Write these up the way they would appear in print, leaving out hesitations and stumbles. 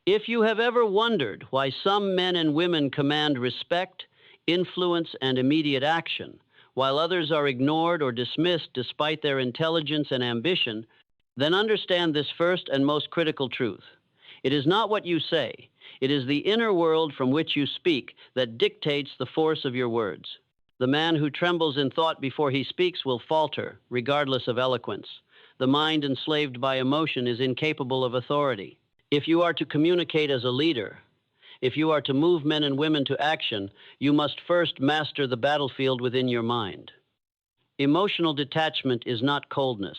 If you have ever wondered why some men and women command respect, influence, and immediate action, while others are ignored or dismissed despite their intelligence and ambition, then understand this first and most critical truth. It is not what you say, it is the inner world from which you speak that dictates the force of your words. The man who trembles in thought before he speaks will falter, regardless of eloquence. The mind enslaved by emotion is incapable of authority. If you are to communicate as a leader, if you are to move men and women to action, you must first master the battlefield within your mind. Emotional detachment is not coldness,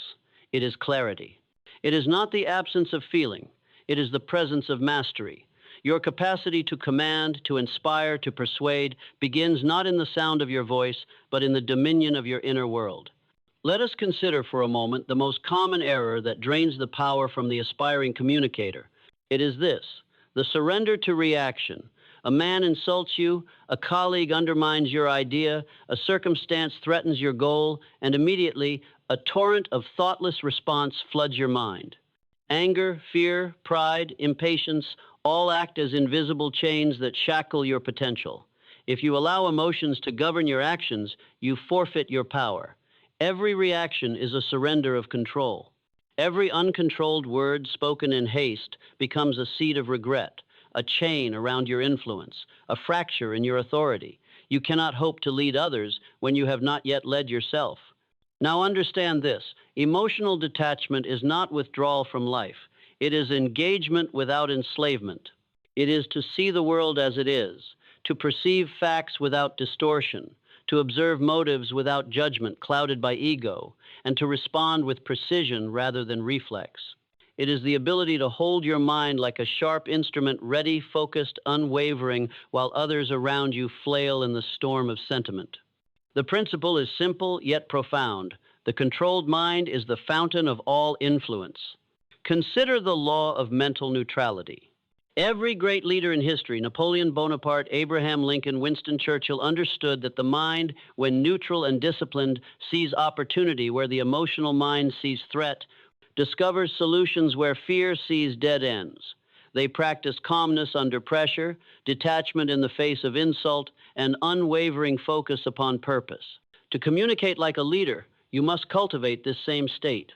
it is clarity. It is not the absence of feeling, it is the presence of mastery. Your capacity to command, to inspire, to persuade begins not in the sound of your voice, but in the dominion of your inner world. Let us consider for a moment the most common error that drains the power from the aspiring communicator. It is this: the surrender to reaction. A man insults you, a colleague undermines your idea, a circumstance threatens your goal, and immediately a torrent of thoughtless response floods your mind. Anger, fear, pride, impatience all act as invisible chains that shackle your potential. If you allow emotions to govern your actions, you forfeit your power. Every reaction is a surrender of control. Every uncontrolled word spoken in haste becomes a seed of regret, a chain around your influence, a fracture in your authority. You cannot hope to lead others when you have not yet led yourself. Now understand this: emotional detachment is not withdrawal from life. It is engagement without enslavement. It is to see the world as it is, to perceive facts without distortion, to observe motives without judgment clouded by ego, and to respond with precision rather than reflex. It is the ability to hold your mind like a sharp instrument, ready, focused, unwavering, while others around you flail in the storm of sentiment. The principle is simple yet profound. The controlled mind is the fountain of all influence. Consider the law of mental neutrality. Every great leader in history, Napoleon Bonaparte, Abraham Lincoln, Winston Churchill, understood that the mind, when neutral and disciplined, sees opportunity where the emotional mind sees threat, discovers solutions where fear sees dead ends. They practice calmness under pressure, detachment in the face of insult, and unwavering focus upon purpose. To communicate like a leader, you must cultivate this same state.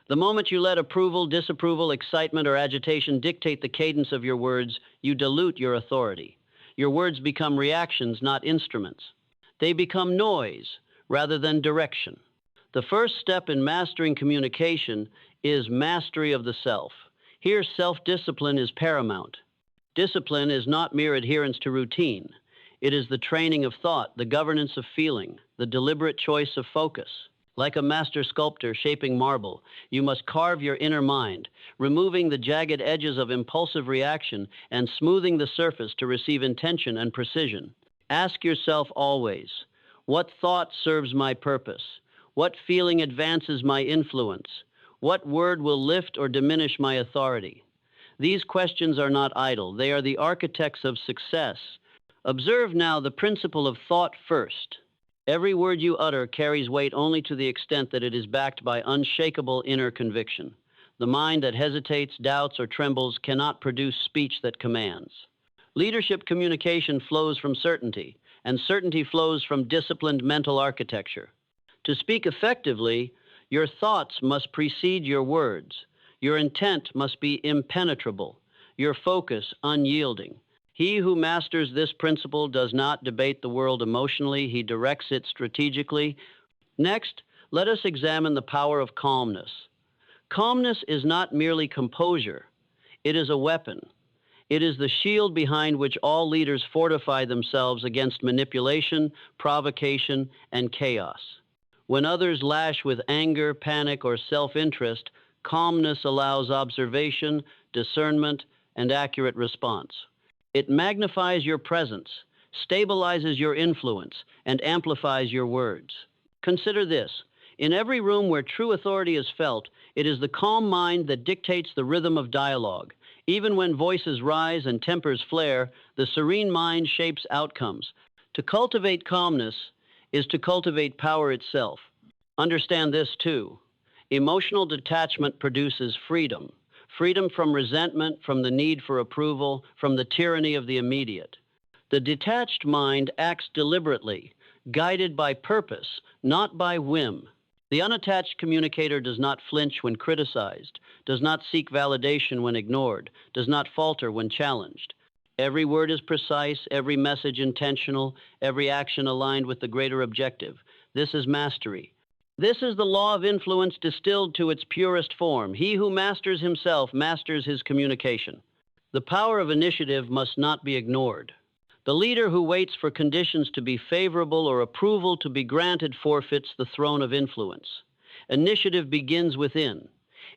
The moment you let approval, disapproval, excitement, or agitation dictate the cadence of your words, you dilute your authority. Your words become reactions, not instruments. They become noise rather than direction. The first step in mastering communication is mastery of the self. Here, self-discipline is paramount. Discipline is not mere adherence to routine. It is the training of thought, the governance of feeling, the deliberate choice of focus. Like a master sculptor shaping marble, you must carve your inner mind, removing the jagged edges of impulsive reaction and smoothing the surface to receive intention and precision. Ask yourself always, what thought serves my purpose? What feeling advances my influence? What word will lift or diminish my authority? These questions are not idle. They are the architects of success. Observe now the principle of thought first. Every word you utter carries weight only to the extent that it is backed by unshakable inner conviction. The mind that hesitates, doubts, or trembles cannot produce speech that commands. Leadership communication flows from certainty, and certainty flows from disciplined mental architecture. To speak effectively, your thoughts must precede your words. Your intent must be impenetrable, your focus unyielding. He who masters this principle does not debate the world emotionally, he directs it strategically. Next, let us examine the power of calmness. Calmness is not merely composure, it is a weapon. It is the shield behind which all leaders fortify themselves against manipulation, provocation, and chaos. When others lash with anger, panic, or self-interest, calmness allows observation, discernment, and accurate response. It magnifies your presence, stabilizes your influence, and amplifies your words. Consider this: in every room where true authority is felt, it is the calm mind that dictates the rhythm of dialogue. Even when voices rise and tempers flare, the serene mind shapes outcomes. To cultivate calmness is to cultivate power itself. Understand this too: emotional detachment produces freedom. freedom from resentment, from the need for approval, from the tyranny of the immediate. The detached mind acts deliberately, guided by purpose, not by whim. The unattached communicator does not flinch when criticized, does not seek validation when ignored, does not falter when challenged. Every word is precise, every message intentional, every action aligned with the greater objective. This is mastery. This is the law of influence distilled to its purest form. He who masters himself masters his communication. The power of initiative must not be ignored. The leader who waits for conditions to be favorable or approval to be granted forfeits the throne of influence. Initiative begins within.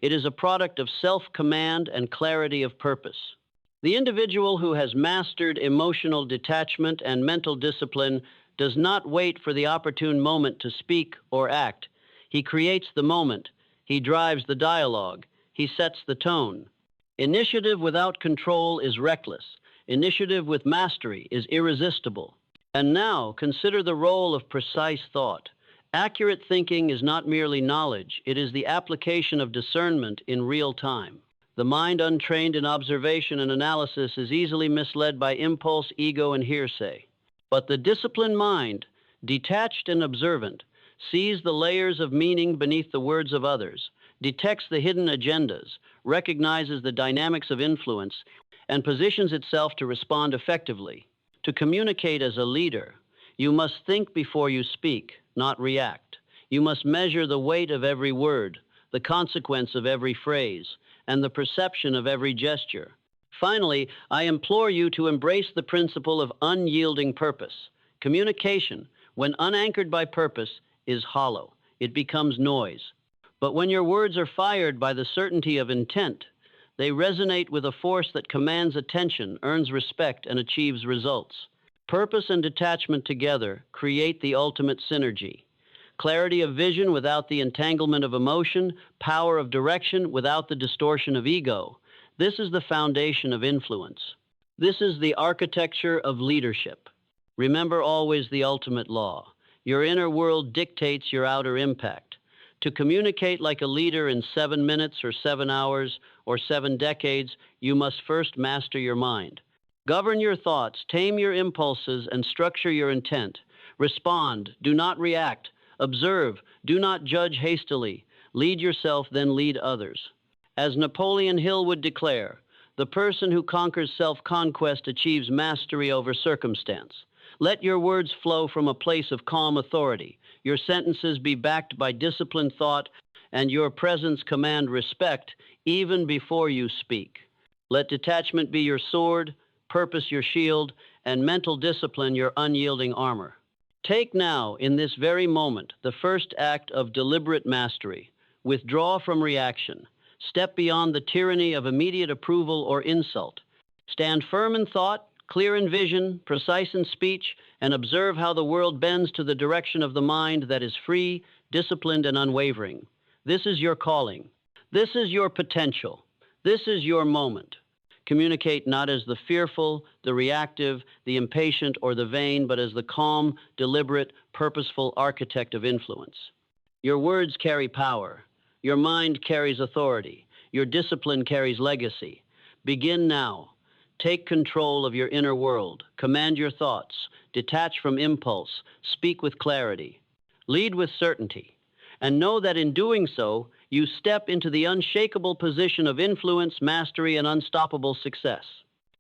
It is a product of self-command and clarity of purpose. The individual who has mastered emotional detachment and mental discipline does not wait for the opportune moment to speak or act. He creates the moment. He drives the dialogue. He sets the tone. Initiative without control is reckless. Initiative with mastery is irresistible. And now consider the role of precise thought. Accurate thinking is not merely knowledge, it is the application of discernment in real time. The mind untrained in observation and analysis is easily misled by impulse, ego, and hearsay. But the disciplined mind, detached and observant, sees the layers of meaning beneath the words of others, detects the hidden agendas, recognizes the dynamics of influence, and positions itself to respond effectively. To communicate as a leader, you must think before you speak, not react. You must measure the weight of every word, the consequence of every phrase, and the perception of every gesture. Finally, I implore you to embrace the principle of unyielding purpose. Communication, when unanchored by purpose, is hollow. It becomes noise. But when your words are fired by the certainty of intent, they resonate with a force that commands attention, earns respect, and achieves results. Purpose and detachment together create the ultimate synergy. Clarity of vision without the entanglement of emotion, power of direction without the distortion of ego. This is the foundation of influence. This is the architecture of leadership. Remember always the ultimate law. Your inner world dictates your outer impact. To communicate like a leader in 7 minutes or 7 hours or 7 decades, you must first master your mind. Govern your thoughts, tame your impulses, and structure your intent. Respond, do not react. Observe, do not judge hastily. Lead yourself, then lead others. As Napoleon Hill would declare, the person who conquers self-conquest achieves mastery over circumstance. Let your words flow from a place of calm authority. Your sentences be backed by disciplined thought, and your presence command respect even before you speak. Let detachment be your sword, purpose your shield, and mental discipline your unyielding armor. Take now, in this very moment, the first act of deliberate mastery. Withdraw from reaction. Step beyond the tyranny of immediate approval or insult. Stand firm in thought, clear in vision, precise in speech, and observe how the world bends to the direction of the mind that is free, disciplined, and unwavering. This is your calling. This is your potential. This is your moment. Communicate not as the fearful, the reactive, the impatient, or the vain, but as the calm, deliberate, purposeful architect of influence. Your words carry power. Your mind carries authority. Your discipline carries legacy. Begin now. Take control of your inner world. Command your thoughts. Detach from impulse. Speak with clarity. Lead with certainty. And know that in doing so, you step into the unshakable position of influence, mastery, and unstoppable success.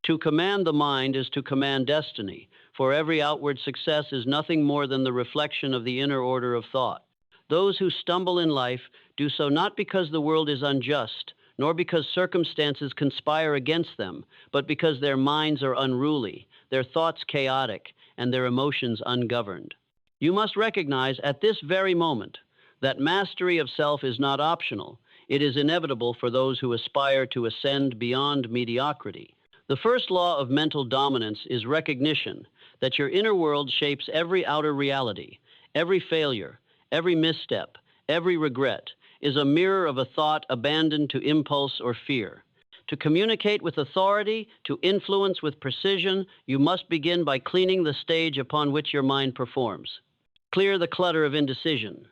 To command the mind is to command destiny, for every outward success is nothing more than the reflection of the inner order of thought. Those who stumble in life do so not because the world is unjust, nor because circumstances conspire against them, but because their minds are unruly, their thoughts chaotic, and their emotions ungoverned. You must recognize at this very moment that mastery of self is not optional. It is inevitable for those who aspire to ascend beyond mediocrity. The first law of mental dominance is recognition that your inner world shapes every outer reality. Every failure, every misstep, every regret is a mirror of a thought abandoned to impulse or fear. To communicate with authority, to influence with precision, you must begin by cleaning the stage upon which your mind performs. Clear the clutter of indecision.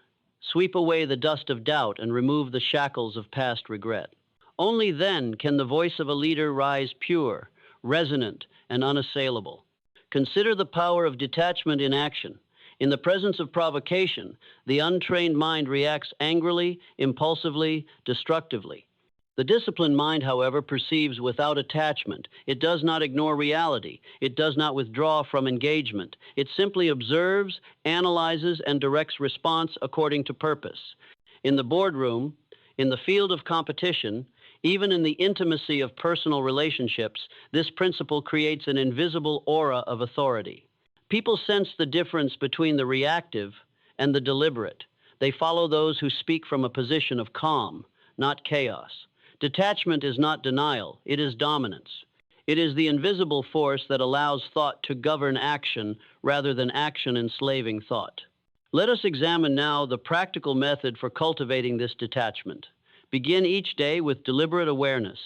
Sweep away the dust of doubt and remove the shackles of past regret. Only then can the voice of a leader rise pure, resonant, and unassailable. Consider the power of detachment in action. In the presence of provocation, the untrained mind reacts angrily, impulsively, destructively. The disciplined mind, however, perceives without attachment. It does not ignore reality. It does not withdraw from engagement. It simply observes, analyzes, and directs response according to purpose. In the boardroom, in the field of competition, even in the intimacy of personal relationships, this principle creates an invisible aura of authority. People sense the difference between the reactive and the deliberate. They follow those who speak from a position of calm, not chaos. Detachment is not denial, it is dominance. It is the invisible force that allows thought to govern action rather than action enslaving thought. Let us examine now the practical method for cultivating this detachment. Begin each day with deliberate awareness.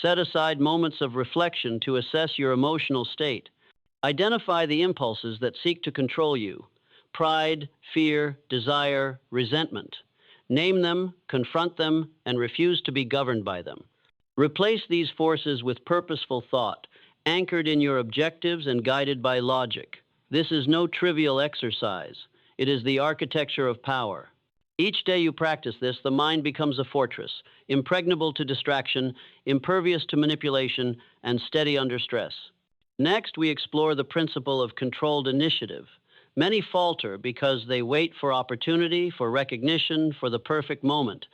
Set aside moments of reflection to assess your emotional state. Identify the impulses that seek to control you: pride, fear, desire, resentment. Name them, confront them, and refuse to be governed by them. Replace these forces with purposeful thought, anchored in your objectives and guided by logic. This is no trivial exercise. It is the architecture of power. Each day you practice this, the mind becomes a fortress, impregnable to distraction, impervious to manipulation, and steady under stress. Next, we explore the principle of controlled initiative. Many falter because they wait for opportunity, for recognition, for the perfect moment.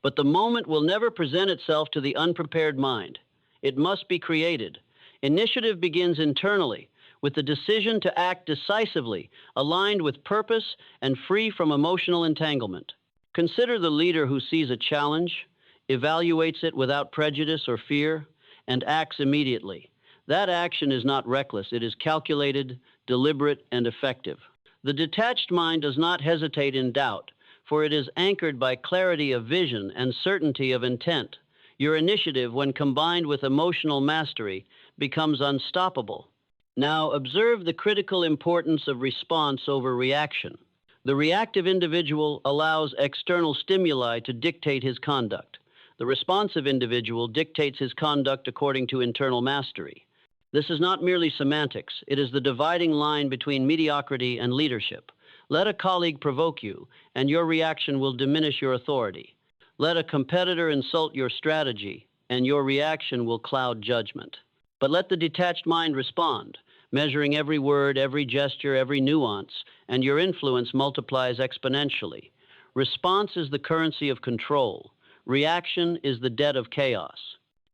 But the moment will never present itself to the unprepared mind. It must be created. Initiative begins internally, with the decision to act decisively, aligned with purpose and free from emotional entanglement. Consider the leader who sees a challenge, evaluates it without prejudice or fear, and acts immediately. That action is not reckless, it is calculated, deliberate, and effective. The detached mind does not hesitate in doubt, for it is anchored by clarity of vision and certainty of intent. Your initiative, when combined with emotional mastery, becomes unstoppable. Now, observe the critical importance of response over reaction. The reactive individual allows external stimuli to dictate his conduct. The responsive individual dictates his conduct according to internal mastery. This is not merely semantics. It is the dividing line between mediocrity and leadership. Let a colleague provoke you, and your reaction will diminish your authority. Let a competitor insult your strategy, and your reaction will cloud judgment. But let the detached mind respond, measuring every word, every gesture, every nuance, and your influence multiplies exponentially. Response is the currency of control. Reaction is the debt of chaos.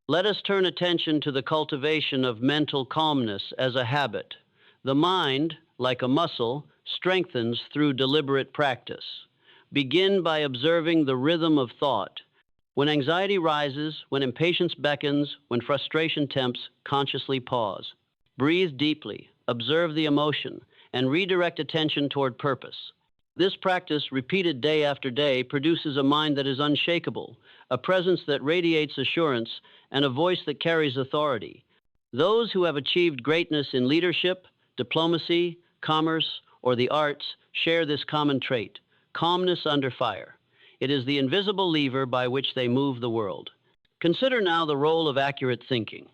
Let us turn attention to the cultivation of mental calmness as a habit. The mind, like a muscle, strengthens through deliberate practice. Begin by observing the rhythm of thought. When anxiety rises, when impatience beckons, when frustration tempts, consciously pause. Breathe deeply, observe the emotion, and redirect attention toward purpose. This practice, repeated day after day, produces a mind that is unshakable, a presence that radiates assurance, and a voice that carries authority. Those who have achieved greatness in leadership, diplomacy, commerce, or the arts share this common trait: calmness under fire. It is the invisible lever by which they move the world. Consider now the role of accurate thinking.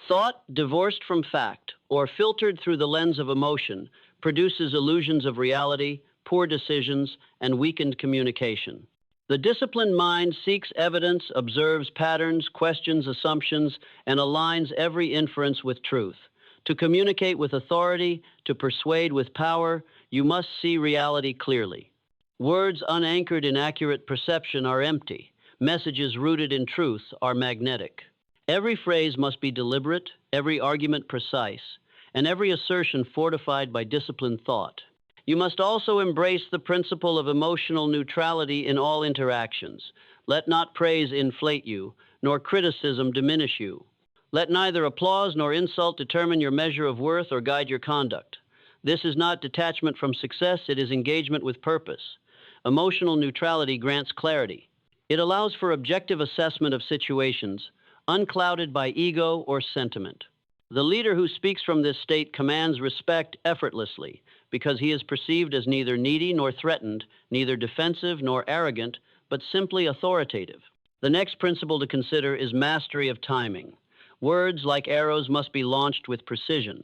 Thought divorced from fact or filtered through the lens of emotion produces illusions of reality, poor decisions, and weakened communication. The disciplined mind seeks evidence, observes patterns, questions assumptions, and aligns every inference with truth. To communicate with authority, to persuade with power, you must see reality clearly. Words unanchored in accurate perception are empty. Messages rooted in truth are magnetic. Every phrase must be deliberate, every argument precise, and every assertion fortified by disciplined thought. You must also embrace the principle of emotional neutrality in all interactions. Let not praise inflate you, nor criticism diminish you. Let neither applause nor insult determine your measure of worth or guide your conduct. This is not detachment from success, it is engagement with purpose. Emotional neutrality grants clarity. It allows for objective assessment of situations, unclouded by ego or sentiment. The leader who speaks from this state commands respect effortlessly, because he is perceived as neither needy nor threatened, neither defensive nor arrogant, but simply authoritative. The next principle to consider is mastery of timing. Words, like arrows, must be launched with precision.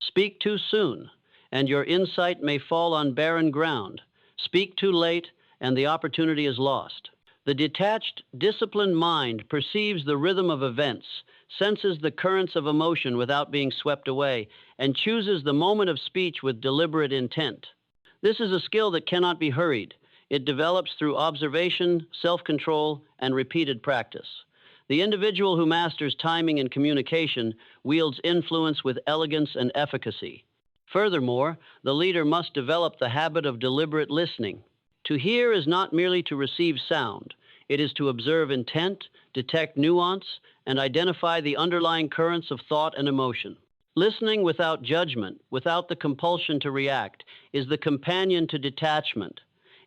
Speak too soon, and your insight may fall on barren ground. Speak too late, and the opportunity is lost. The detached, disciplined mind perceives the rhythm of events, senses the currents of emotion without being swept away, and chooses the moment of speech with deliberate intent. This is a skill that cannot be hurried. It develops through observation, self-control, and repeated practice. The individual who masters timing and communication wields influence with elegance and efficacy. Furthermore, the leader must develop the habit of deliberate listening. To hear is not merely to receive sound. It is to observe intent, detect nuance, and identify the underlying currents of thought and emotion. Listening without judgment, without the compulsion to react, is the companion to detachment.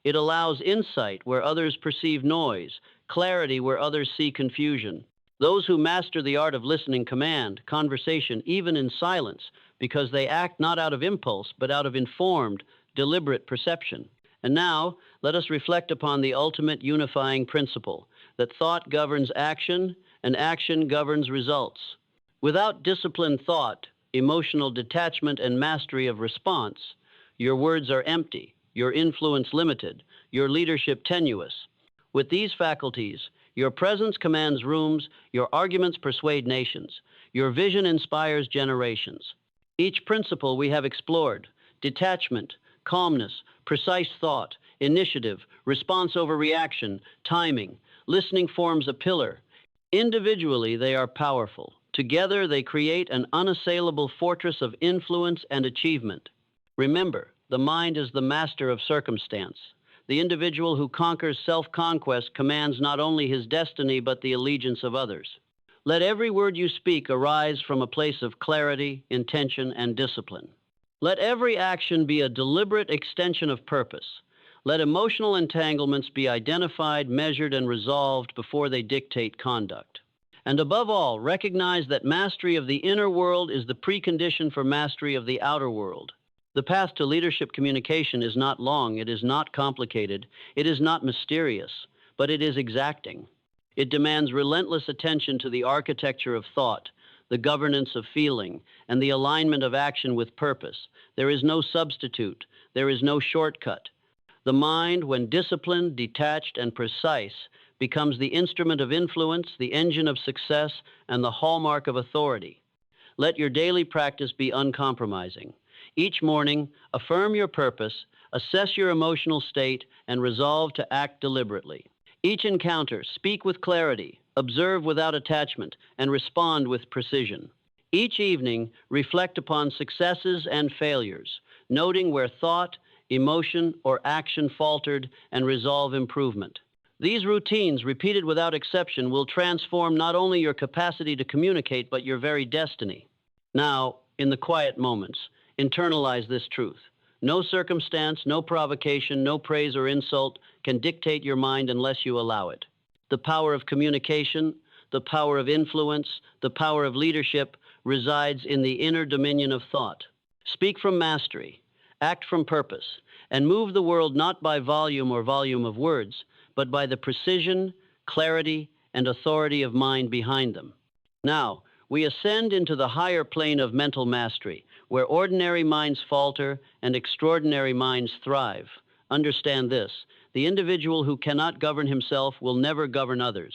It allows insight where others perceive noise, clarity where others see confusion. Those who master the art of listening command conversation even in silence because they act not out of impulse but out of informed, deliberate perception. And now, let us reflect upon the ultimate unifying principle, that thought governs action and action governs results. Without disciplined thought, emotional detachment, and mastery of response, your words are empty, your influence limited, your leadership tenuous. With these faculties, your presence commands rooms, your arguments persuade nations, your vision inspires generations. Each principle we have explored, detachment, calmness, precise thought, initiative, response over reaction, timing, listening forms a pillar. Individually, they are powerful. Together, they create an unassailable fortress of influence and achievement. Remember, the mind is the master of circumstance. The individual who conquers self-conquest commands not only his destiny but the allegiance of others. Let every word you speak arise from a place of clarity, intention, and discipline. Let every action be a deliberate extension of purpose. Let emotional entanglements be identified, measured, and resolved before they dictate conduct. And above all, recognize that mastery of the inner world is the precondition for mastery of the outer world. The path to leadership communication is not long, it is not complicated, it is not mysterious, but it is exacting. It demands relentless attention to the architecture of thought, the governance of feeling, and the alignment of action with purpose. There is no substitute, there is no shortcut. The mind, when disciplined, detached, and precise, becomes the instrument of influence, the engine of success, and the hallmark of authority. Let your daily practice be uncompromising. Each morning, affirm your purpose, assess your emotional state, and resolve to act deliberately. Each encounter, speak with clarity, observe without attachment, and respond with precision. Each evening, reflect upon successes and failures, noting where thought, emotion, or action faltered, and resolve improvement. These routines, repeated without exception, will transform not only your capacity to communicate, but your very destiny. Now, in the quiet moments, internalize this truth. No circumstance, no provocation, no praise or insult can dictate your mind unless you allow it. The power of communication, the power of influence, the power of leadership resides in the inner dominion of thought. Speak from mastery, act from purpose, and move the world not by volume or volume of words, but by the precision, clarity, and authority of mind behind them. Now, we ascend into the higher plane of mental mastery, where ordinary minds falter and extraordinary minds thrive. Understand this: the individual who cannot govern himself will never govern others.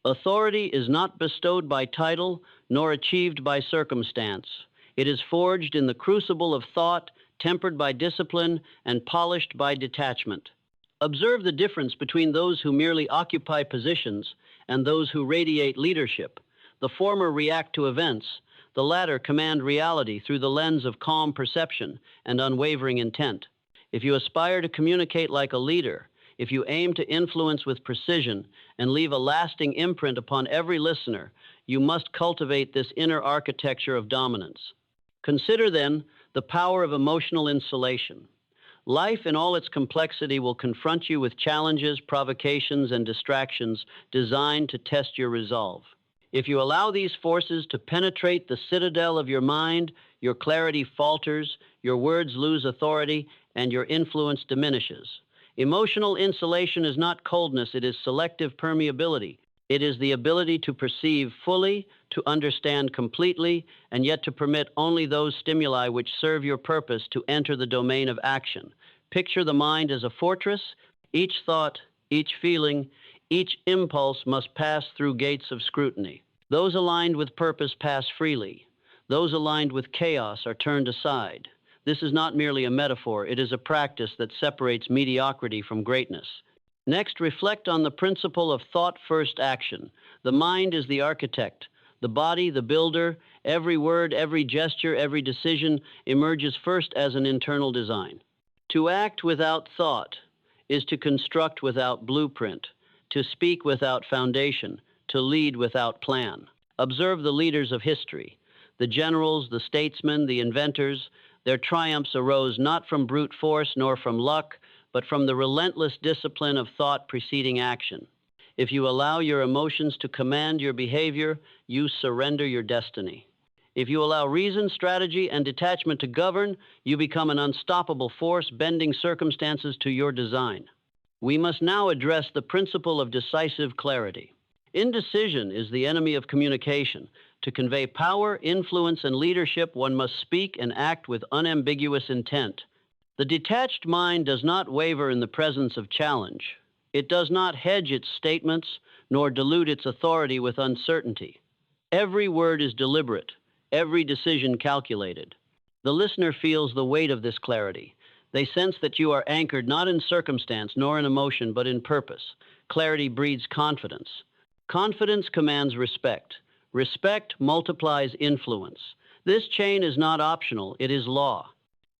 Authority is not bestowed by title nor achieved by circumstance. It is forged in the crucible of thought, tempered by discipline and polished by detachment. Observe the difference between those who merely occupy positions and those who radiate leadership. The former react to events, the latter command reality through the lens of calm perception and unwavering intent. If you aspire to communicate like a leader, if you aim to influence with precision and leave a lasting imprint upon every listener, you must cultivate this inner architecture of dominance. Consider then the power of emotional insulation. Life in all its complexity will confront you with challenges, provocations, and distractions designed to test your resolve. If you allow these forces to penetrate the citadel of your mind, your clarity falters, your words lose authority, and your influence diminishes. Emotional insulation is not coldness, it is selective permeability. It is the ability to perceive fully, to understand completely, and yet to permit only those stimuli which serve your purpose to enter the domain of action. Picture the mind as a fortress. Each thought, each feeling, each impulse must pass through gates of scrutiny. Those aligned with purpose pass freely. Those aligned with chaos are turned aside. This is not merely a metaphor, it is a practice that separates mediocrity from greatness. Next, reflect on the principle of thought-first action. The mind is the architect, the body the builder. Every word, every gesture, every decision emerges first as an internal design. To act without thought is to construct without blueprint, to speak without foundation, to lead without plan. Observe the leaders of history, the generals, the statesmen, the inventors. Their triumphs arose not from brute force nor from luck, but from the relentless discipline of thought preceding action. If you allow your emotions to command your behavior, you surrender your destiny. If you allow reason, strategy, and detachment to govern, you become an unstoppable force, bending circumstances to your design. We must now address the principle of decisive clarity. Indecision is the enemy of communication. To convey power, influence, and leadership, one must speak and act with unambiguous intent. The detached mind does not waver in the presence of challenge. It does not hedge its statements, nor dilute its authority with uncertainty. Every word is deliberate, every decision calculated. The listener feels the weight of this clarity. They sense that you are anchored not in circumstance nor in emotion, but in purpose. Clarity breeds confidence. Confidence commands respect. Respect multiplies influence. This chain is not optional, it is law.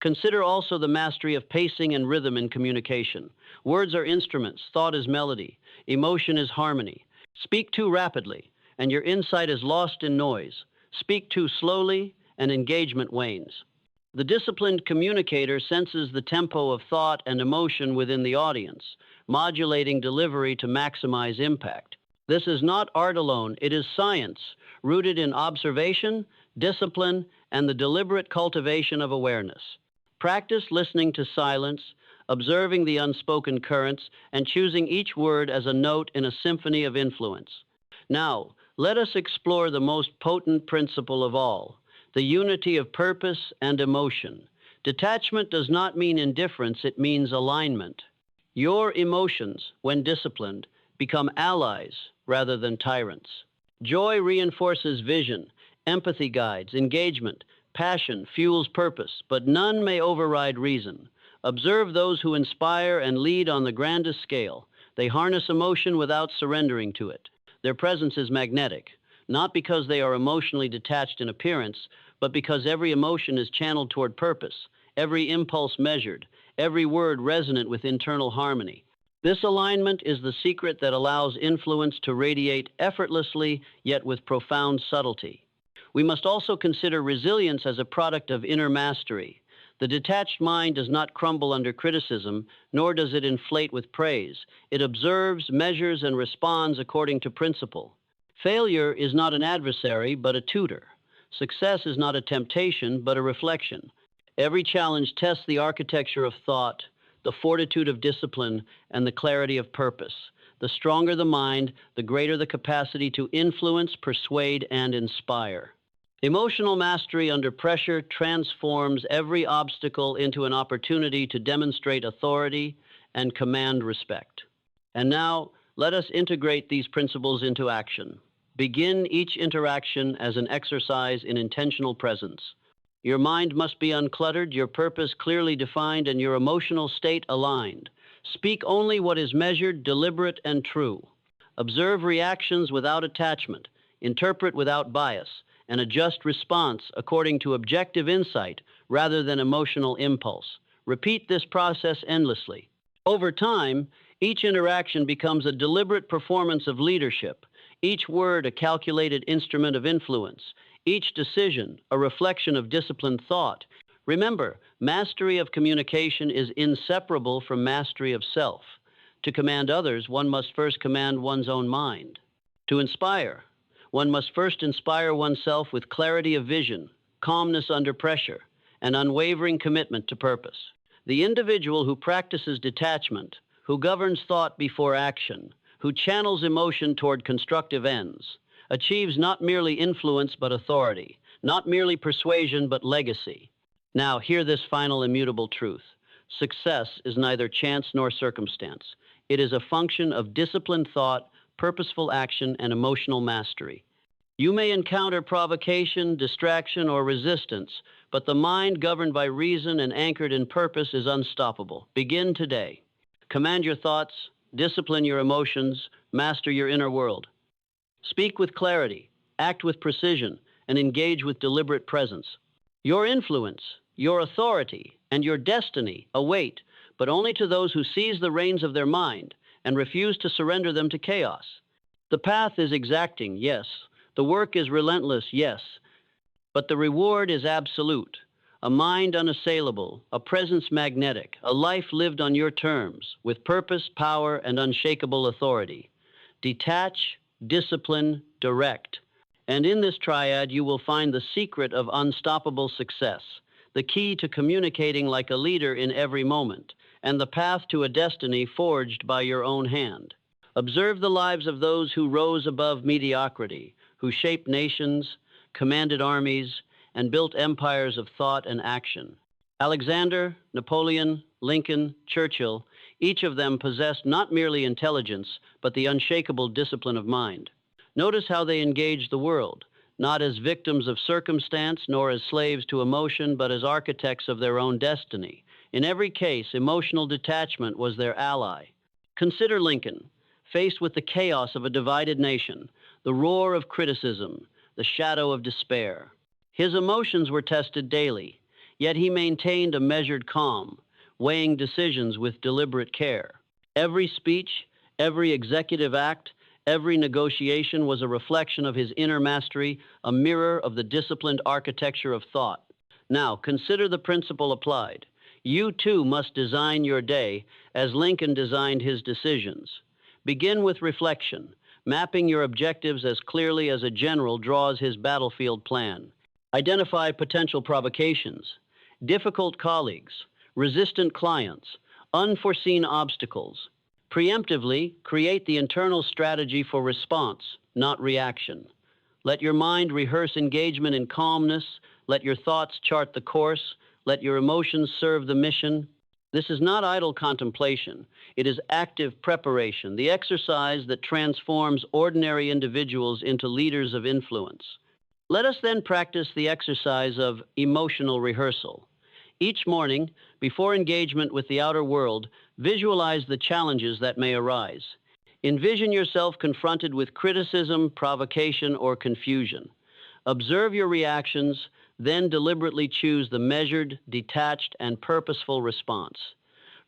Consider also the mastery of pacing and rhythm in communication. Words are instruments, thought is melody, emotion is harmony. Speak too rapidly, and your insight is lost in noise. Speak too slowly, and engagement wanes. The disciplined communicator senses the tempo of thought and emotion within the audience, modulating delivery to maximize impact. This is not art alone, it is science, rooted in observation, discipline, and the deliberate cultivation of awareness. Practice listening to silence, observing the unspoken currents, and choosing each word as a note in a symphony of influence. Now, let us explore the most potent principle of all, the unity of purpose and emotion. Detachment does not mean indifference, it means alignment. Your emotions, when disciplined, become allies rather than tyrants. Joy reinforces vision, empathy guides engagement, passion fuels purpose, but none may override reason. Observe those who inspire and lead on the grandest scale. They harness emotion without surrendering to it. Their presence is magnetic, not because they are emotionally detached in appearance, but because every emotion is channeled toward purpose, every impulse measured, every word resonant with internal harmony. This alignment is the secret that allows influence to radiate effortlessly, yet with profound subtlety. We must also consider resilience as a product of inner mastery. The detached mind does not crumble under criticism, nor does it inflate with praise. It observes, measures, and responds according to principle. Failure is not an adversary, but a tutor. Success is not a temptation, but a reflection. Every challenge tests the architecture of thought, the fortitude of discipline, and the clarity of purpose. The stronger the mind, the greater the capacity to influence, persuade, and inspire. Emotional mastery under pressure transforms every obstacle into an opportunity to demonstrate authority and command respect. And now, let us integrate these principles into action. Begin each interaction as an exercise in intentional presence. Your mind must be uncluttered, your purpose clearly defined, and your emotional state aligned. Speak only what is measured, deliberate, and true. Observe reactions without attachment, interpret without bias, and adjust response according to objective insight rather than emotional impulse. Repeat this process endlessly. Over time, each interaction becomes a deliberate performance of leadership, each word a calculated instrument of influence, each decision a reflection of disciplined thought. Remember, mastery of communication is inseparable from mastery of self. To command others, one must first command one's own mind. To inspire, one must first inspire oneself with clarity of vision, calmness under pressure, and unwavering commitment to purpose. The individual who practices detachment, who governs thought before action, who channels emotion toward constructive ends, achieves not merely influence but authority, not merely persuasion but legacy. Now, hear this final immutable truth. Success is neither chance nor circumstance. It is a function of disciplined thought, purposeful action, and emotional mastery. You may encounter provocation, distraction, or resistance, but the mind governed by reason and anchored in purpose is unstoppable. Begin today. Command your thoughts, discipline your emotions, master your inner world. Speak with clarity, act with precision, and engage with deliberate presence. Your influence, your authority, and your destiny await, but only to those who seize the reins of their mind and refuse to surrender them to chaos. The path is exacting, yes. The work is relentless, yes. But the reward is absolute. A mind unassailable, a presence magnetic, a life lived on your terms, with purpose, power, and unshakable authority. Detach, discipline, direct. And in this triad, you will find the secret of unstoppable success, the key to communicating like a leader in every moment, and the path to a destiny forged by your own hand. Observe the lives of those who rose above mediocrity, who shaped nations, commanded armies, and built empires of thought and action. Alexander, Napoleon, Lincoln, Churchill, each of them possessed not merely intelligence, but the unshakable discipline of mind. Notice how they engaged the world, not as victims of circumstance, nor as slaves to emotion, but as architects of their own destiny. In every case, emotional detachment was their ally. Consider Lincoln, faced with the chaos of a divided nation, the roar of criticism, the shadow of despair. His emotions were tested daily, yet he maintained a measured calm, weighing decisions with deliberate care. Every speech, every executive act, every negotiation was a reflection of his inner mastery, a mirror of the disciplined architecture of thought. Now, consider the principle applied. You too must design your day as Lincoln designed his decisions. Begin with reflection, mapping your objectives as clearly as a general draws his battlefield plan. Identify potential provocations, difficult colleagues, resistant clients, unforeseen obstacles. Preemptively, create the internal strategy for response, not reaction. Let your mind rehearse engagement in calmness. Let your thoughts chart the course. Let your emotions serve the mission. This is not idle contemplation. It is active preparation, the exercise that transforms ordinary individuals into leaders of influence. Let us then practice the exercise of emotional rehearsal. Each morning, before engagement with the outer world, visualize the challenges that may arise. Envision yourself confronted with criticism, provocation, or confusion. Observe your reactions, then deliberately choose the measured, detached, and purposeful response.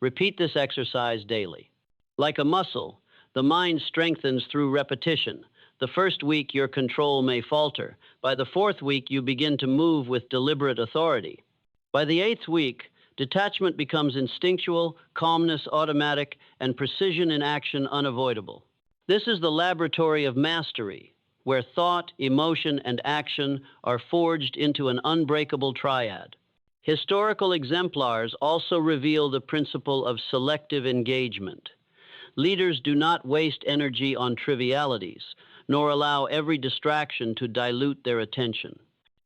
Repeat this exercise daily. Like a muscle, the mind strengthens through repetition. The first week, your control may falter. By the fourth week, you begin to move with deliberate authority. By the eighth week, detachment becomes instinctual, calmness automatic, and precision in action unavoidable. This is the laboratory of mastery, where thought, emotion, and action are forged into an unbreakable triad. Historical exemplars also reveal the principle of selective engagement. Leaders do not waste energy on trivialities, nor allow every distraction to dilute their attention.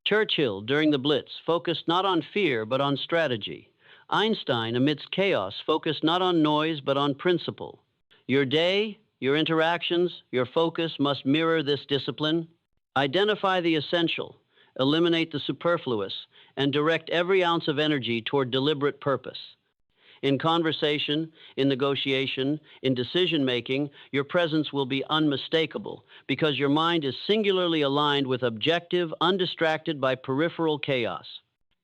Churchill, during the Blitz, focused not on fear but on strategy. Einstein, amidst chaos, focused not on noise but on principle. Your day, your interactions, your focus must mirror this discipline. Identify the essential, eliminate the superfluous, and direct every ounce of energy toward deliberate purpose. In conversation, in negotiation, in decision-making, your presence will be unmistakable because your mind is singularly aligned with objective, undistracted by peripheral chaos.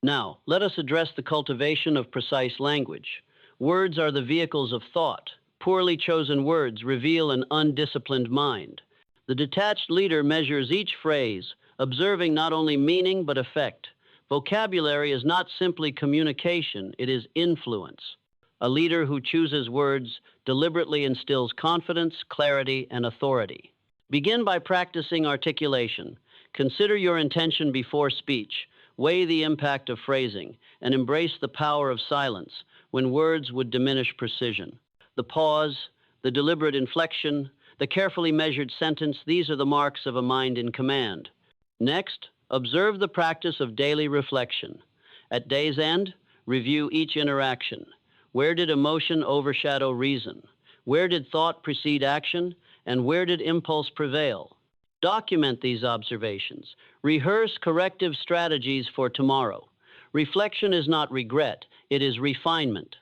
Now, let us address the cultivation of precise language. Words are the vehicles of thought. Poorly chosen words reveal an undisciplined mind. The detached leader measures each phrase, observing not only meaning but effect. Vocabulary is not simply communication, it is influence. A leader who chooses words deliberately instills confidence, clarity, and authority. Begin by practicing articulation. Consider your intention before speech. Weigh the impact of phrasing, and embrace the power of silence when words would diminish precision. The pause, the deliberate inflection, The carefully measured sentence, these are the marks of a mind in command. Next, observe the practice of daily reflection. At day's end, review each interaction. Where did emotion overshadow reason? Where did thought precede action? And where did impulse prevail? Document these observations. Rehearse corrective strategies for tomorrow. Reflection is not regret, it is refinement.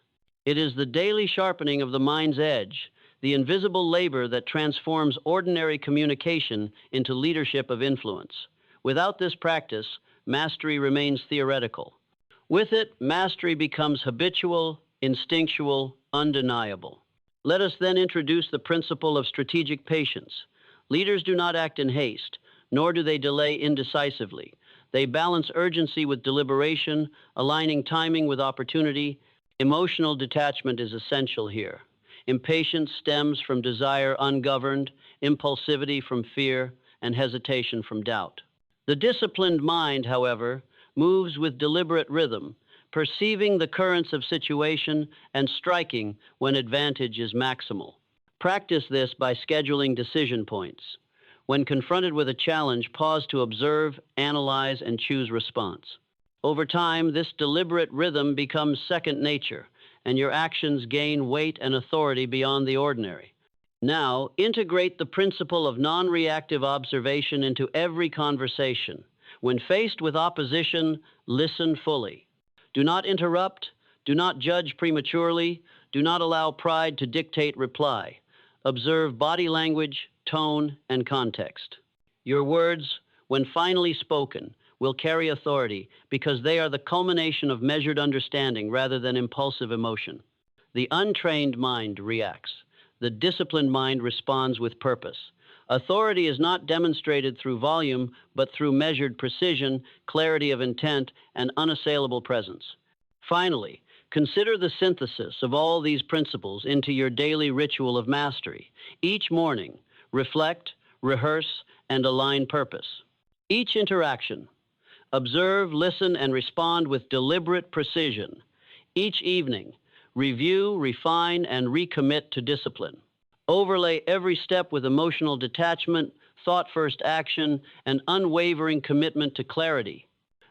It is the daily sharpening of the mind's edge, the invisible labor that transforms ordinary communication into leadership of influence. Without this practice, mastery remains theoretical. With it, mastery becomes habitual, instinctual, undeniable. Let us then introduce the principle of strategic patience. Leaders do not act in haste, nor do they delay indecisively. They balance urgency with deliberation, aligning timing with opportunity. Emotional detachment is essential here. Impatience stems from desire ungoverned, impulsivity from fear, and hesitation from doubt. The disciplined mind, however, moves with deliberate rhythm, perceiving the currents of situation and striking when advantage is maximal. Practice this by scheduling decision points. When confronted with a challenge, pause to observe, analyze, and choose response. Over time, this deliberate rhythm becomes second nature, and your actions gain weight and authority beyond the ordinary. Now, integrate the principle of non-reactive observation into every conversation. When faced with opposition, listen fully. Do not interrupt, do not judge prematurely, do not allow pride to dictate reply. Observe body language, tone, and context. Your words, when finally spoken, will carry authority because they are the culmination of measured understanding rather than impulsive emotion. The untrained mind reacts. The disciplined mind responds with purpose. Authority is not demonstrated through volume, but through measured precision, clarity of intent, and unassailable presence. Finally, consider the synthesis of all these principles into your daily ritual of mastery. Each morning, reflect, rehearse, and align purpose. Each interaction, observe, listen, and respond with deliberate precision. Each evening, review, refine, and recommit to discipline. Overlay every step with emotional detachment, thought-first action, and unwavering commitment to clarity.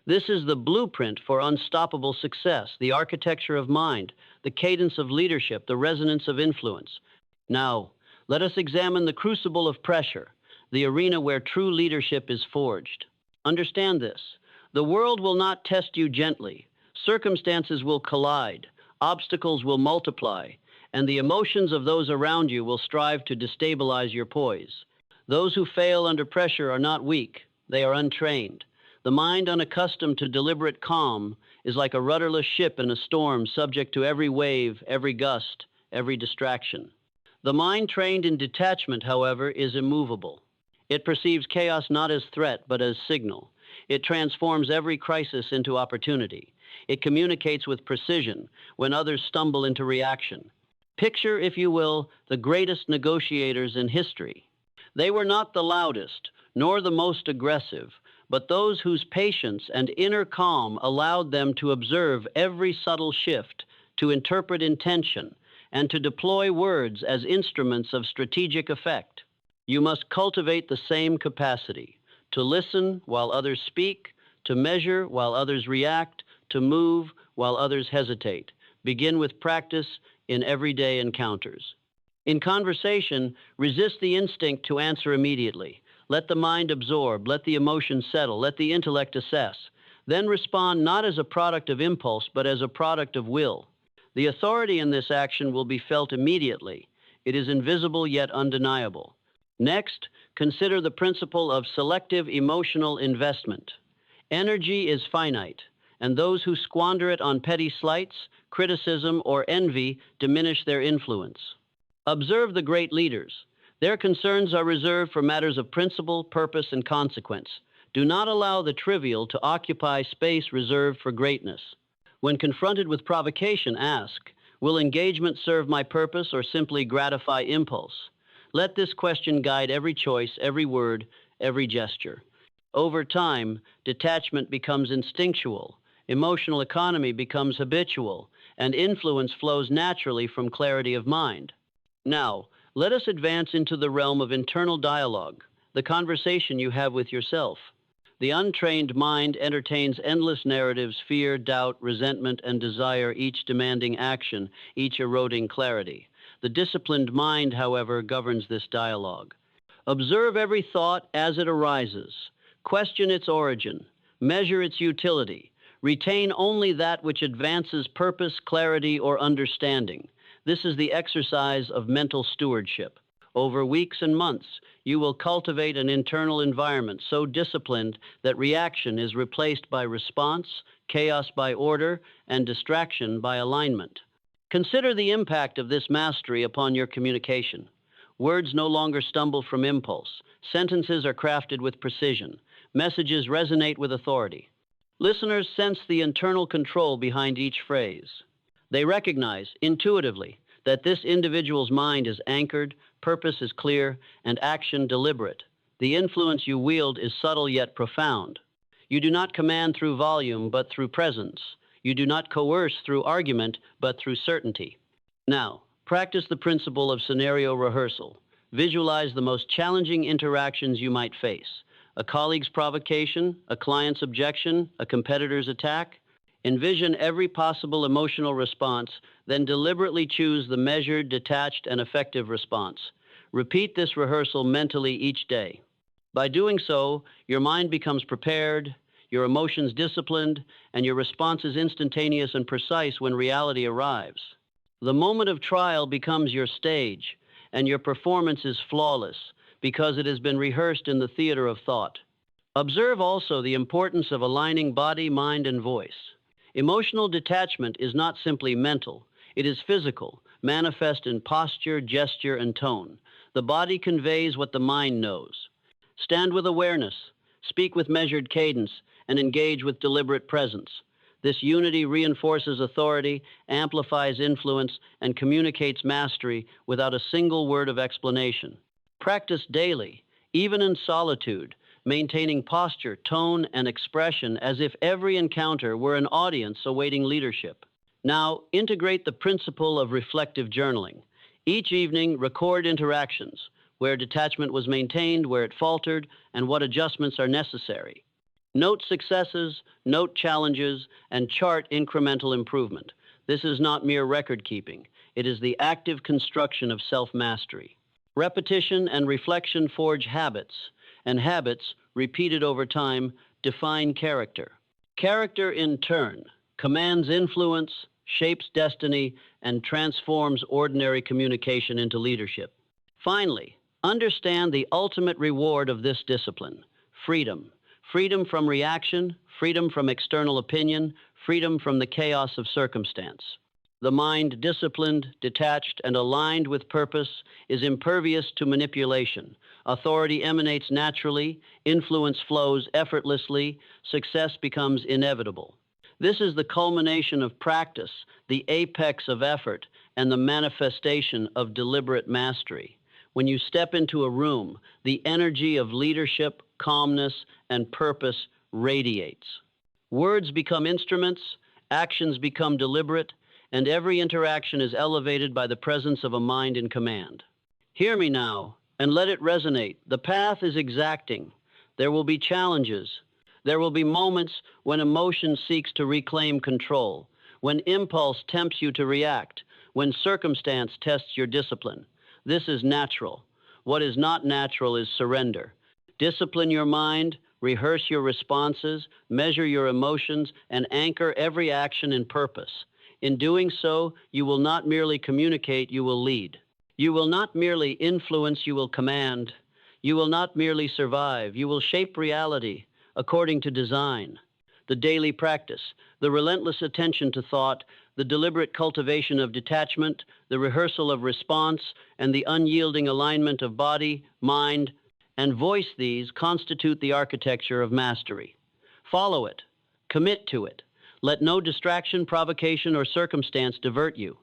This is the blueprint for unstoppable success, the architecture of mind, the cadence of leadership, the resonance of influence. Now, let us examine the crucible of pressure, the arena where true leadership is forged. Understand this. The world will not test you gently. Circumstances will collide. Obstacles will multiply, and the emotions of those around you will strive to destabilize your poise. Those who fail under pressure are not weak, they are untrained. The mind unaccustomed to deliberate calm is like a rudderless ship in a storm, subject to every wave, every gust, every distraction. The mind trained in detachment, however, is immovable. It perceives chaos not as threat, but as signal. It transforms every crisis into opportunity. It communicates with precision when others stumble into reaction. Picture, if you will, the greatest negotiators in history. They were not the loudest, nor the most aggressive, but those whose patience and inner calm allowed them to observe every subtle shift, to interpret intention, and to deploy words as instruments of strategic effect. You must cultivate the same capacity, to listen while others speak, to measure while others react, to move while others hesitate. Begin with practice in everyday encounters. In conversation, resist the instinct to answer immediately. Let the mind absorb, let the emotions settle, let the intellect assess. Then respond not as a product of impulse, but as a product of will. The authority in this action will be felt immediately. It is invisible yet undeniable. Next, consider the principle of selective emotional investment. Energy is finite, and those who squander it on petty slights, criticism, or envy diminish their influence. Observe the great leaders. Their concerns are reserved for matters of principle, purpose, and consequence. Do not allow the trivial to occupy space reserved for greatness. When confronted with provocation, ask, will engagement serve my purpose or simply gratify impulse? Let this question guide every choice, every word, every gesture. Over time, detachment becomes instinctual, emotional economy becomes habitual, and influence flows naturally from clarity of mind. Now, Let us advance into the realm of internal dialogue, the conversation you have with yourself. The untrained mind entertains endless narratives, fear, doubt, resentment, and desire, each demanding action, each eroding clarity. The disciplined mind, however, governs this dialogue. Observe every thought as it arises. Question its origin. Measure its utility. Retain only that which advances purpose, clarity, or understanding. This is the exercise of mental stewardship. Over weeks and months, you will cultivate an internal environment so disciplined that reaction is replaced by response, chaos by order, and distraction by alignment. Consider the impact of this mastery upon your communication. Words no longer stumble from impulse. Sentences are crafted with precision. Messages resonate with authority. Listeners sense the internal control behind each phrase. They recognize intuitively that this individual's mind is anchored, purpose is clear, and action deliberate. The influence you wield is subtle yet profound. You do not command through volume, but through presence. You do not coerce through argument, but through certainty. Now, practice the principle of scenario rehearsal. Visualize the most challenging interactions you might face. A colleague's provocation, a client's objection, a competitor's attack. Envision every possible emotional response, then deliberately choose the measured, detached, and effective response. Repeat this rehearsal mentally each day. By doing so, your mind becomes prepared, your emotions disciplined, and your response is instantaneous and precise when reality arrives. The moment of trial becomes your stage, and your performance is flawless because it has been rehearsed in the theater of thought. Observe also the importance of aligning body, mind, and voice. Emotional detachment is not simply mental, it is physical, manifest in posture, gesture, and tone. The body conveys what the mind knows. Stand with awareness, speak with measured cadence, and engage with deliberate presence. This unity reinforces authority, amplifies influence, and communicates mastery without a single word of explanation. Practice daily, even in solitude, maintaining posture, tone, and expression as if every encounter were an audience awaiting leadership. Now, integrate the principle of reflective journaling. Each evening, record interactions, where detachment was maintained, where it faltered, and what adjustments are necessary. Note successes, note challenges, and chart incremental improvement. This is not mere record keeping. It is the active construction of self-mastery. Repetition and reflection forge habits, and habits, repeated over time, define character. Character, in turn, commands influence, shapes destiny, and transforms ordinary communication into leadership. Finally, understand the ultimate reward of this discipline: freedom. Freedom from reaction, freedom from external opinion, freedom from the chaos of circumstance. The mind, disciplined, detached, and aligned with purpose, is impervious to manipulation. Authority emanates naturally, influence flows effortlessly, success becomes inevitable. This is the culmination of practice, the apex of effort, and the manifestation of deliberate mastery. When you step into a room, the energy of leadership, calmness, and purpose radiates. Words become instruments, actions become deliberate, and every interaction is elevated by the presence of a mind in command. Hear me now, and let it resonate. The path is exacting. There will be challenges. There will be moments when emotion seeks to reclaim control, when impulse tempts you to react, when circumstance tests your discipline. This is natural. What is not natural is surrender. Discipline your mind, rehearse your responses, measure your emotions, and anchor every action in purpose. In doing so, you will not merely communicate, you will lead. You will not merely influence, you will command. You will not merely survive, you will shape reality according to design. The daily practice, the relentless attention to thought, the deliberate cultivation of detachment, the rehearsal of response, and the unyielding alignment of body, mind, and voice, these constitute the architecture of mastery. Follow it. Commit to it. Let no distraction, provocation, or circumstance divert you.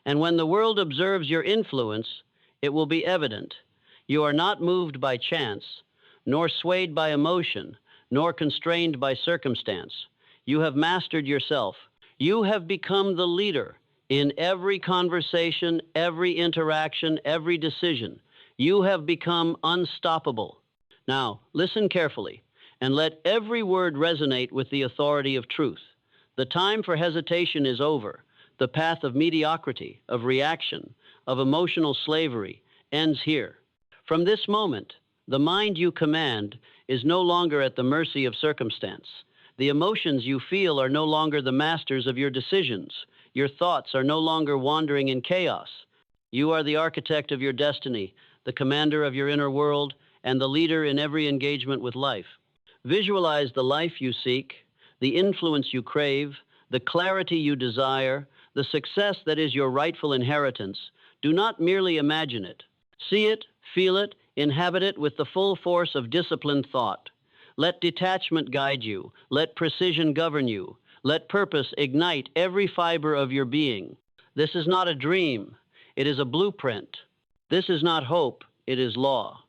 And when the world observes your influence, it will be evident. You are not moved by chance, nor swayed by emotion, nor constrained by circumstance. You have mastered yourself. You have become the leader, In every conversation, every interaction, every decision, you have become unstoppable. Now, listen carefully and let every word resonate with the authority of truth. The time for hesitation is over. The path of mediocrity, of reaction, of emotional slavery ends here. From this moment, the mind you command is no longer at the mercy of circumstance. The emotions you feel are no longer the masters of your decisions. Your thoughts are no longer wandering in chaos. You are the architect of your destiny, the commander of your inner world, and the leader in every engagement with life. Visualize the life you seek, the influence you crave, the clarity you desire, the success that is your rightful inheritance. Do not merely imagine it. See it, feel it, inhabit it with the full force of disciplined thought. Let detachment guide you. Let precision govern you. Let purpose ignite every fiber of your being. This is not a dream. It is a blueprint. This is not hope. It is law.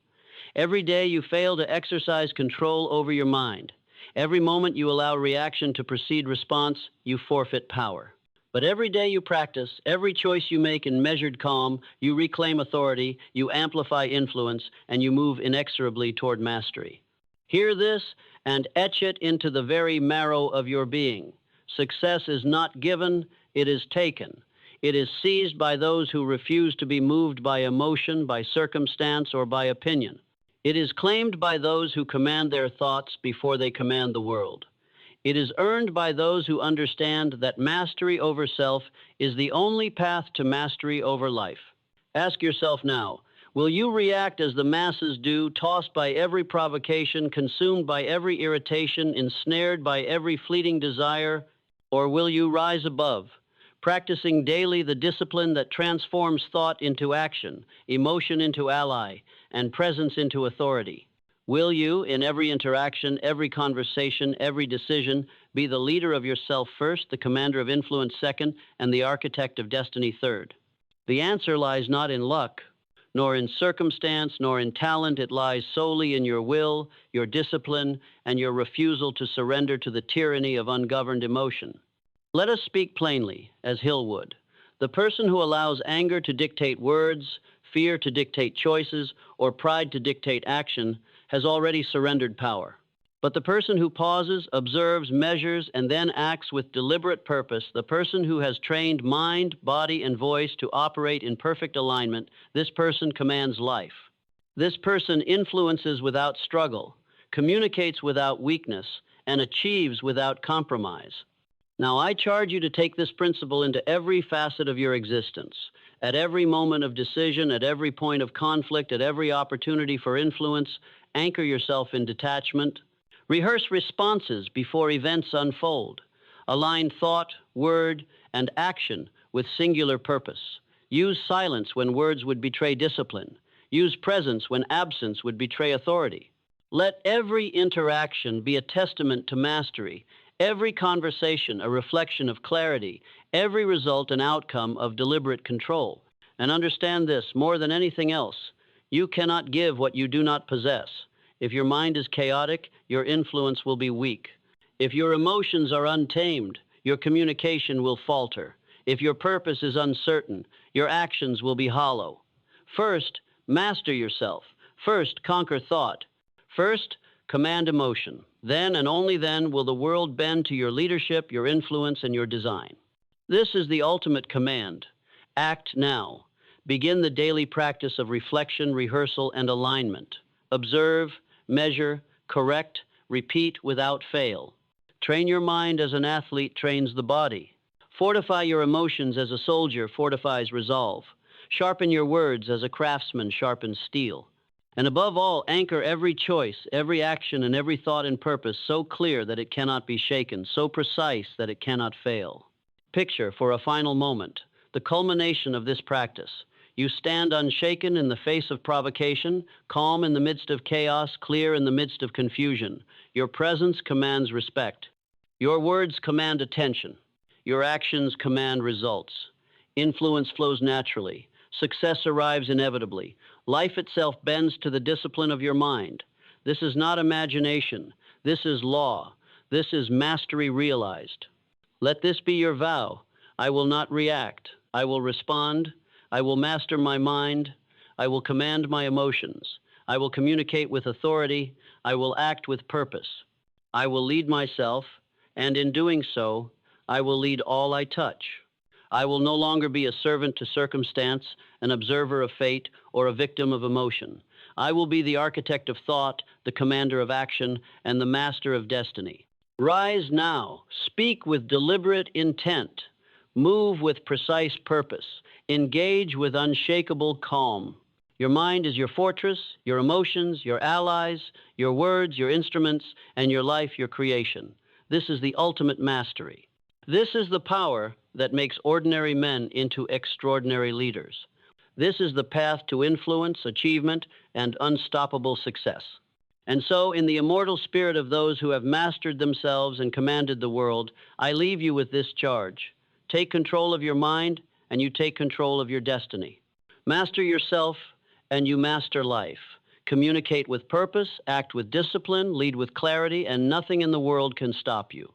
Every day you fail to exercise control over your mind. Every moment you allow reaction to precede response, you forfeit power. But every day you practice, every choice you make in measured calm, you reclaim authority, you amplify influence, and you move inexorably toward mastery. Hear this and etch it into the very marrow of your being. Success is not given, it is taken. It is seized by those who refuse to be moved by emotion, by circumstance, or by opinion. It is claimed by those who command their thoughts before they command the world. It is earned by those who understand that mastery over self is the only path to mastery over life. Ask yourself now, will you react as the masses do, tossed by every provocation, consumed by every irritation, ensnared by every fleeting desire, or will you rise above, practicing daily the discipline that transforms thought into action, emotion into ally, and presence into authority? Will you, in every interaction, every conversation, every decision, be the leader of yourself first, the commander of influence second, and the architect of destiny third? The answer lies not in luck, nor in circumstance, nor in talent. It lies solely in your will, your discipline, and your refusal to surrender to the tyranny of ungoverned emotion. Let us speak plainly, as Hill would. The person who allows anger to dictate words, fear to dictate choices, or pride to dictate action has already surrendered power. But the person who pauses, observes, measures, and then acts with deliberate purpose, the person who has trained mind, body, and voice to operate in perfect alignment, this person commands life. This person influences without struggle, communicates without weakness, and achieves without compromise. Now, I charge you to take this principle into every facet of your existence. At every moment of decision, at every point of conflict, at every opportunity for influence, anchor yourself in detachment. Rehearse responses before events unfold. Align thought, word, and action with singular purpose. Use silence when words would betray discipline. Use presence when absence would betray authority. Let every interaction be a testament to mastery, every conversation a reflection of clarity, every result an outcome of deliberate control. And understand this, more than anything else, you cannot give what you do not possess. If your mind is chaotic, your influence will be weak. If your emotions are untamed, your communication will falter. If your purpose is uncertain, your actions will be hollow. First, master yourself. First, conquer thought. First, command emotion. Then and only then will the world bend to your leadership, your influence, and your design. This is the ultimate command. Act now. Begin the daily practice of reflection, rehearsal, and alignment. Observe, measure, correct, repeat without fail. Train your mind as an athlete trains the body. Fortify your emotions as a soldier fortifies resolve. Sharpen your words as a craftsman sharpens steel. And above all, anchor every choice, every action, and every thought and purpose so clear that it cannot be shaken, so precise that it cannot fail. Picture, for a final moment, the culmination of this practice. You stand unshaken in the face of provocation, calm in the midst of chaos, clear in the midst of confusion. Your presence commands respect. Your words command attention. Your actions command results. Influence flows naturally. Success arrives inevitably. Life itself bends to the discipline of your mind. This is not imagination. This is law. This is mastery realized. Let this be your vow. I will not react. I will respond. I will master my mind. I will command my emotions. I will communicate with authority. I will act with purpose. I will lead myself, and in doing so, I will lead all I touch. I will no longer be a servant to circumstance, an observer of fate, or a victim of emotion. I will be the architect of thought, the commander of action, and the master of destiny. Rise now, speak with deliberate intent, move with precise purpose, engage with unshakable calm. Your mind is your fortress, your emotions, your allies, your words, your instruments, and your life, your creation. This is the ultimate mastery. This is the power that makes ordinary men into extraordinary leaders. This is the path to influence, achievement, and unstoppable success. And so, in the immortal spirit of those who have mastered themselves and commanded the world, I leave you with this charge. Take control of your mind, and you take control of your destiny. Master yourself, and you master life. Communicate with purpose, act with discipline, lead with clarity, and nothing in the world can stop you.